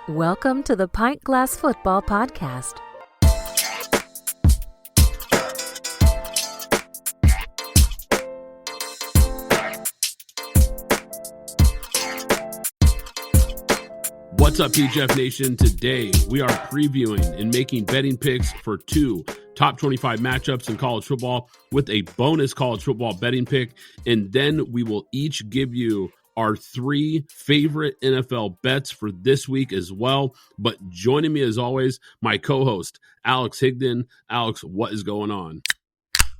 Welcome to the Pint Glass Football Podcast. What's up, PGF Nation? Today, we are previewing and making betting picks for two top 25 matchups in college football with a bonus college football betting pick. And then we will each give you our three favorite NFL bets for this week as well. But joining me as always, my co-host, Alex Higdon. Alex, what is going on?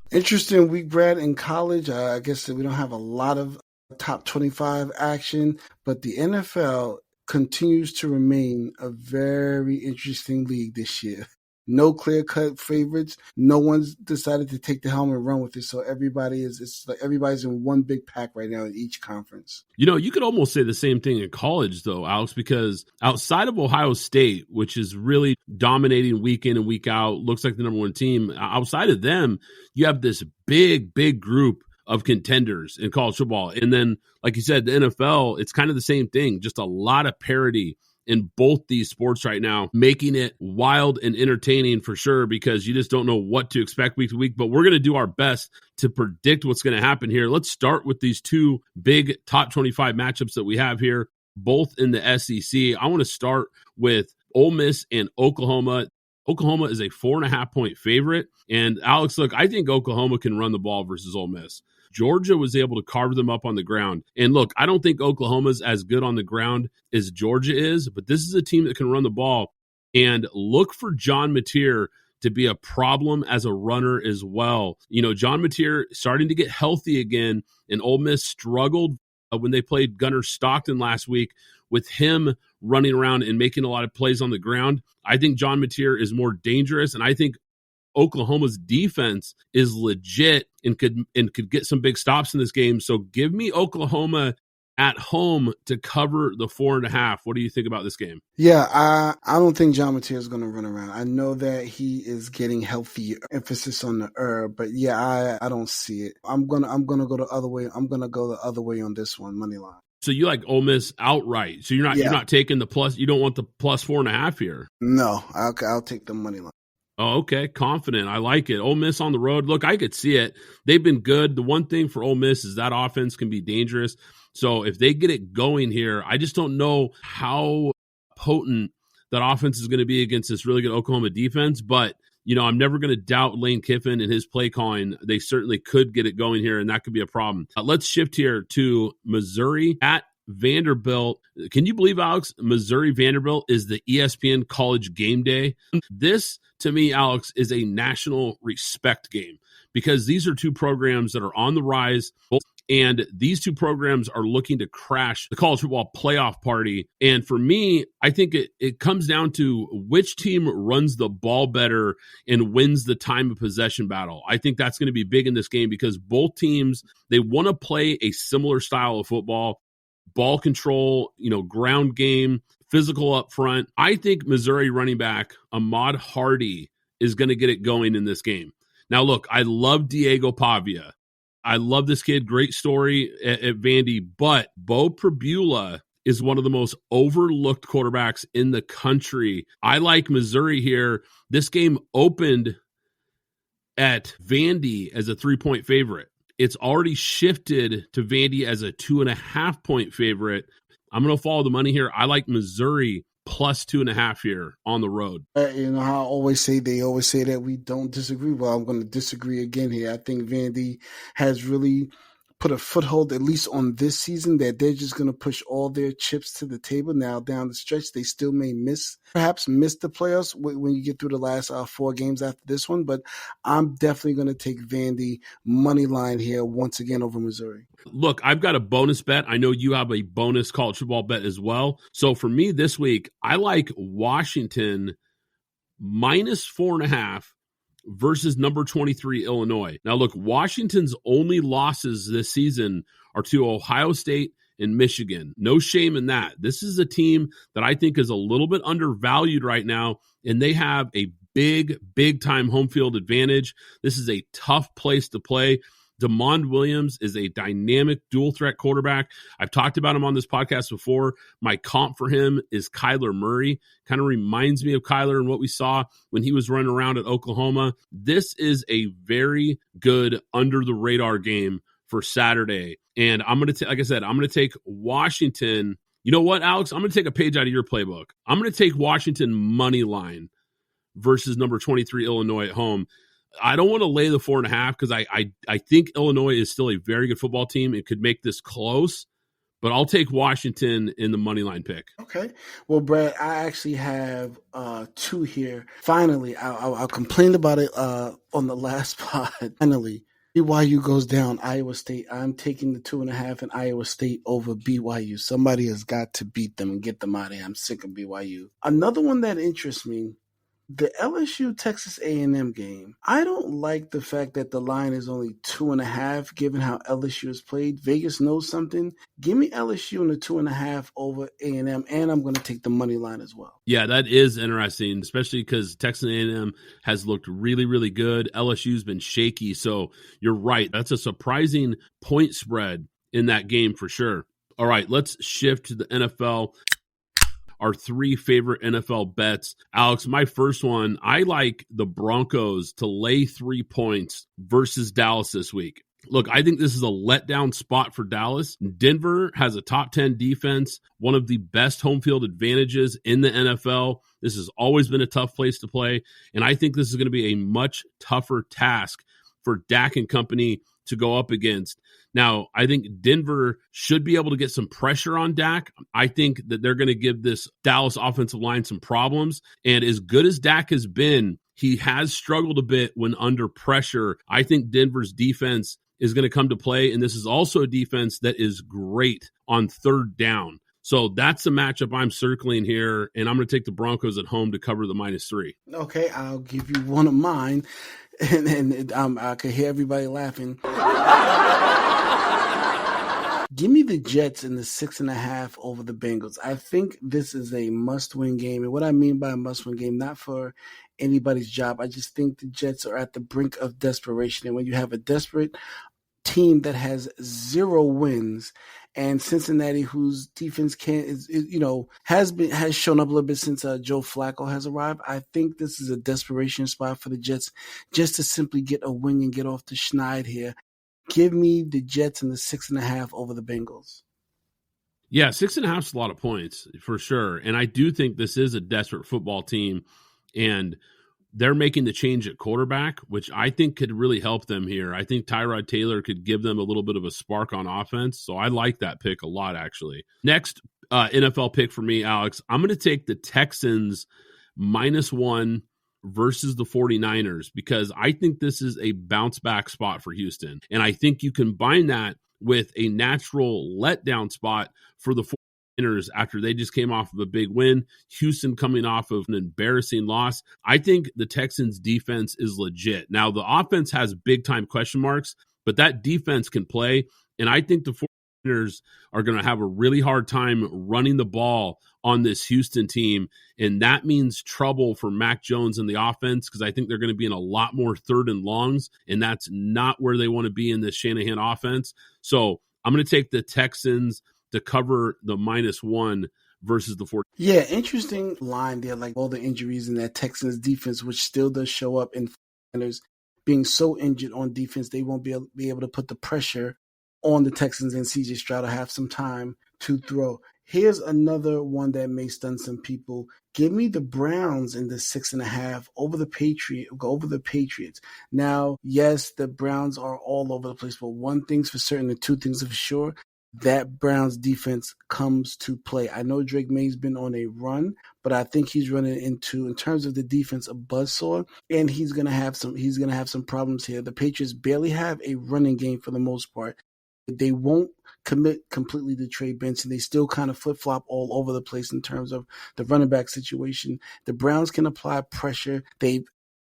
Interesting week, Brad, in college. I guess we don't have a lot of top 25 action, but the NFL continues to remain a very interesting league this year. No clear-cut favorites. No one's decided to take the helm and run with it. So it's like everybody's in one big pack right now in each conference. You know, you could almost say the same thing in college, though, Alex, because outside of Ohio State, which is really dominating week in and week out, looks like the number one team, outside of them, you have this big group of contenders in college football. And then, like you said, the NFL, it's kind of the same thing, just a lot of parity in both these sports right now, making it wild and entertaining for sure, because you just don't know what to expect week to week. But we're going to do our best to predict what's going to happen here. Let's start with these two big top 25 matchups that we have here, both in the SEC. I want to start with Ole Miss and Oklahoma. Oklahoma is a 4.5-point favorite. And Alex, look, I think Oklahoma can run the ball versus Ole Miss. Georgia was able to carve them up on the ground. And look, I don't think Oklahoma's as good on the ground as Georgia is, but this is a team that can run the ball. And look for John Mateer to be a problem as a runner as well. You know, John Mateer starting to get healthy again, and Ole Miss struggled when they played Gunnar Stockton last week with him running around and making a lot of plays on the ground. I think John Mateer is more dangerous, and I think Oklahoma's defense is legit and could get some big stops in this game. So give me Oklahoma at home to cover the 4.5. What do you think about this game? Yeah, I don't think John Mateer is going to run around. I know that he is getting healthy, emphasis on the but yeah, I don't see it. I'm gonna go the other way. I'm gonna go the other way on this one, money line. So you like Ole Miss outright. So you're not taking the plus. You don't want the plus 4.5 here. No, I'll take the money line. Oh, okay. Confident. I like it. Ole Miss on the road. Look, I could see it. They've been good. The one thing for Ole Miss is that offense can be dangerous. So if they get it going here, I just don't know how potent that offense is going to be against this really good Oklahoma defense. But, you know, I'm never going to doubt Lane Kiffin and his play calling. They certainly could get it going here, and that could be a problem. Let's shift here to Missouri at Vanderbilt. Can you believe, Alex, Missouri Vanderbilt is the ESPN College Game Day? This, to me, Alex, is a national respect game because these are two programs that are on the rise, and these two programs are looking to crash the college football playoff party. And for me, I think it comes down to which team runs the ball better and wins the time of possession battle. I think that's going to be big in this game because both teams, they want to play a similar style of football. Ball control, you know, ground game, physical up front. I think Missouri running back Ahmad Hardy is going to get it going in this game. Now, look, I love Diego Pavia. I love this kid. Great story at Vandy. But Bo Pribula is one of the most overlooked quarterbacks in the country. I like Missouri here. This game opened at Vandy as a 3-point favorite. It's already shifted to Vandy as a 2.5-point favorite. I'm going to follow the money here. I like Missouri plus 2.5 here on the road. You know how they always say that we don't disagree. Well, I'm going to disagree again here. I think Vandy has really put a foothold, at least on this season, that they're just going to push all their chips to the table. Now, down the stretch, they still may perhaps miss the playoffs when you get through the last 4 games after this one. But I'm definitely going to take Vandy money line here once again over Missouri. Look, I've got a bonus bet. I know you have a bonus college football bet as well. So for me this week, I like Washington minus 4.5 versus number 23 Illinois. Now, look, Washington's only losses this season are to Ohio State and Michigan. No shame in that. This is a team that I think is a little bit undervalued right now, and they have a big time home field advantage. This is a tough place to play. DeMond Williams is a dynamic dual threat quarterback. I've talked about him on this podcast before. My comp for him is Kyler Murray. Kind of reminds me of Kyler and what we saw when he was running around at Oklahoma. This is a very good under the radar game for Saturday. And I'm going to, like I said, I'm going to take Washington. You know what, Alex? I'm going to take a page out of your playbook. I'm going to take Washington money line versus number 23 Illinois at home. I don't want to lay the 4.5 because I think Illinois is still a very good football team. It could make this close, but I'll take Washington in the money line pick. Okay. Well, Brad, I actually have two here. Finally, I complained about it on the last pod. Finally, BYU goes down. Iowa State. I'm taking the 2.5 in Iowa State over BYU. Somebody has got to beat them and get them out of here. I'm sick of BYU. Another one that interests me, the LSU Texas A&M game. I don't like the fact that the line is only 2.5, given how LSU has played. Vegas knows something. Give me LSU in the 2.5 over A&M, and I'm going to take the money line as well. Yeah, that is interesting, especially because Texas A&M has looked really, really good. LSU's been shaky, so you're right. That's a surprising point spread in that game for sure. All right, let's shift to the NFL. Our three favorite NFL bets. Alex, my first one, I like the Broncos to lay 3 points versus Dallas this week. Look, I think this is a letdown spot for Dallas. Denver has a top 10 defense, one of the best home field advantages in the NFL. This has always been a tough place to play, and I think this is going to be a much tougher task for Dak and company to go up against. Now, I think Denver should be able to get some pressure on Dak. I think that they're going to give this Dallas offensive line some problems. And as good as Dak has been, he has struggled a bit when under pressure. I think Denver's defense is going to come to play. And this is also a defense that is great on third down. So that's the matchup I'm circling here. And I'm going to take the Broncos at home to cover the -3. Okay, I'll give you one of mine. And I could hear everybody laughing. Give me the Jets in the 6.5 over the Bengals. I think this is a must-win game. And what I mean by a must-win game, not for anybody's job. I just think the Jets are at the brink of desperation. And when you have a desperate team that has 0 wins, and Cincinnati, whose defense has shown up a little bit since Joe Flacco has arrived, I think this is a desperation spot for the Jets just to simply get a win and get off the schneid here. Give me the Jets in the 6.5 over the Bengals. Yeah, 6.5 is a lot of points for sure. And I do think this is a desperate football team, and they're making the change at quarterback, which I think could really help them here. I think Tyrod Taylor could give them a little bit of a spark on offense. So I like that pick a lot, actually. Next NFL pick for me, Alex, I'm going to take the Texans -1 versus the 49ers because I think this is a bounce back spot for Houston. And I think you combine that with a natural letdown spot for the 49ers after they just came off of a big win. Houston coming off of an embarrassing loss. I think the Texans defense is legit. Now the offense has big time question marks, but that defense can play. And I think the 49ers are going to have a really hard time running the ball on this Houston team. And that means trouble for Mac Jones in the offense because I think they're going to be in a lot more 3rd and longs. And that's not where they want to be in this Shanahan offense. So I'm going to take the Texans to cover the -1 versus the 49ers. Yeah, interesting line there. Like all the injuries in that Texans defense, which still does show up in 49ers being so injured on defense, they won't be able to put the pressure on the Texans, and CJ Stroud will have some time to throw. Here's another one that may stun some people. Give me the Browns in the 6.5 over the Patriots. Now, yes, the Browns are all over the place, but one thing's for certain and two things for sure. That Browns defense comes to play. I know Drake May's been on a run, but I think he's running into, in terms of the defense, a buzzsaw, and he's gonna have some problems here. The Patriots barely have a running game for the most part. They won't commit completely to Trey Benson. They still kind of flip-flop all over the place in terms of the running back situation. The Browns can apply pressure.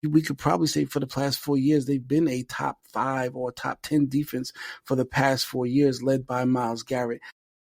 We could probably say for the past 4 years, they've been a top 5 or top 10 defense for the past 4 years, led by Myles Garrett.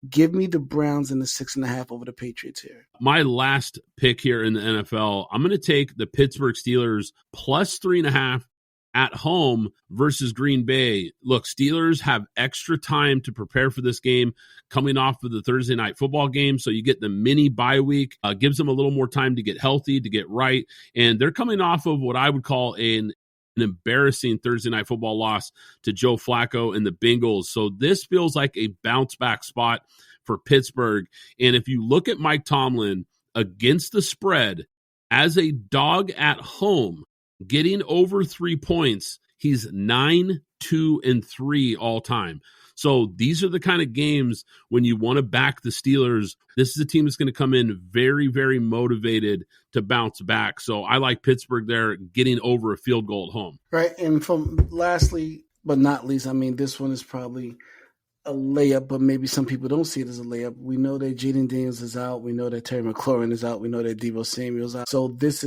Give me the Browns in the 6.5 over the Patriots here. My last pick here in the NFL, I'm going to take the Pittsburgh Steelers +3.5 at home versus Green Bay. Look, Steelers have extra time to prepare for this game coming off of the Thursday night football game. So you get the mini bye week, gives them a little more time to get healthy, to get right. And they're coming off of what I would call an embarrassing Thursday night football loss to Joe Flacco and the Bengals. So this feels like a bounce back spot for Pittsburgh. And if you look at Mike Tomlin against the spread as a dog at home, getting over 3 points, he's 9-2-3 all time. So these are the kind of games when you want to back the Steelers. This is a team that's going to come in very, very motivated to bounce back. So I like Pittsburgh there getting over a field goal at home. Right. And from lastly, but not least, I mean, this one is probably a layup, but maybe some people don't see it as a layup. We know that Jaden Daniels is out. We know that Terry McLaurin is out. We know that Deebo Samuel's out. So this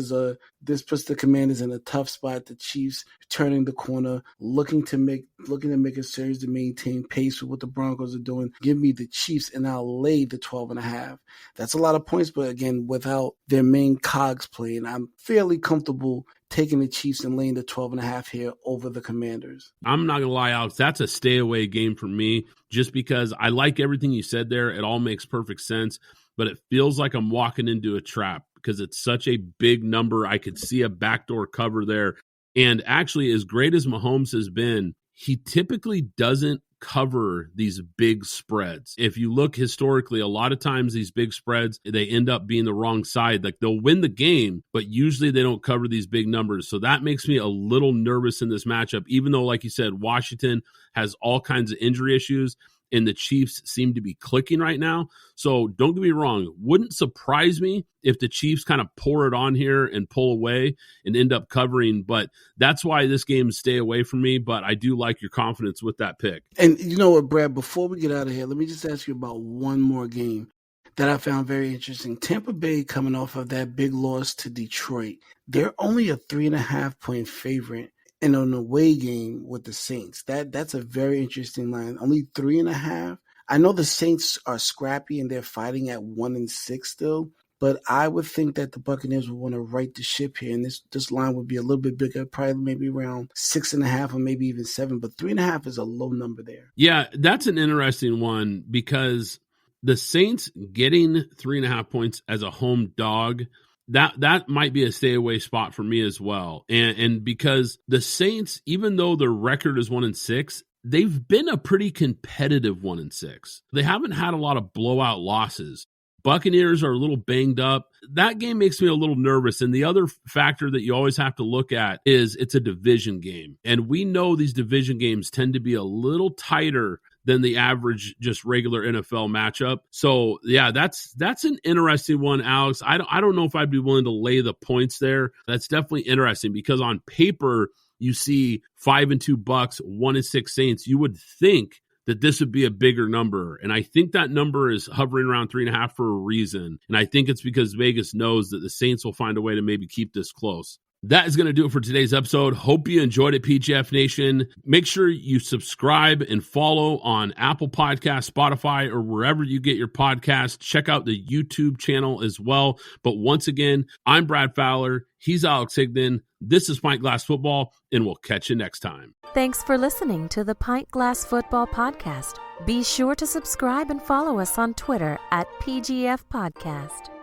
puts the Commanders in a tough spot. The Chiefs turning the corner, looking to make a series to maintain pace with what the Broncos are doing. Give me the Chiefs, and I'll lay the 12.5. That's a lot of points, but again, without their main cogs playing, I'm fairly comfortable taking the Chiefs and laying the 12.5 here over the Commanders. I'm not going to lie, Alex, that's a stay away game for me just because I like everything you said there. It all makes perfect sense, but it feels like I'm walking into a trap because it's such a big number. I could see a backdoor cover there. And actually, as great as Mahomes has been, he typically doesn't cover these big spreads. If you look historically, a lot of times these big spreads, they end up being the wrong side. Like they'll win the game, but usually they don't cover these big numbers. So that makes me a little nervous in this matchup, even though, like you said, Washington has all kinds of injury issues and the Chiefs seem to be clicking right now. So don't get me wrong. Wouldn't surprise me if the Chiefs kind of pour it on here and pull away and end up covering. But that's why this game stay away from me. But I do like your confidence with that pick. And you know what, Brad, before we get out of here, let me just ask you about one more game that I found very interesting. Tampa Bay coming off of that big loss to Detroit. They're only a 3.5-point favorite in an away game with the Saints. That's a very interesting line. Only 3.5. I know the Saints are scrappy and they're fighting at 1-6 still, but I would think that the Buccaneers would want to right the ship here, and this line would be a little bit bigger, probably maybe around 6.5 or maybe even 7. But 3.5 is a low number there. Yeah, that's an interesting one because the Saints getting 3.5 points as a home dog, that might be a stay away spot for me as well. And because the Saints, even though their record is 1-6, they've been a pretty competitive 1-6. They haven't had a lot of blowout losses. Buccaneers are a little banged up. That game makes me a little nervous. And the other factor that you always have to look at is it's a division game. And we know these division games tend to be a little tighter than the average just regular NFL matchup. So yeah, that's an interesting one, Alex. I don't know if I'd be willing to lay the points there. That's definitely interesting because on paper you see 5-2 Bucks, 1-6 Saints. You would think that this would be a bigger number. And I think that number is hovering around 3.5 for a reason. And I think it's because Vegas knows that the Saints will find a way to maybe keep this close. That is going to do it for today's episode. Hope you enjoyed it, PGF Nation. Make sure you subscribe and follow on Apple Podcasts, Spotify, or wherever you get your podcasts. Check out the YouTube channel as well. But once again, I'm Brad Fowler. He's Alex Higdon. This is Pint Glass Football, and we'll catch you next time. Thanks for listening to the Pint Glass Football Podcast. Be sure to subscribe and follow us on Twitter at PGF Podcast.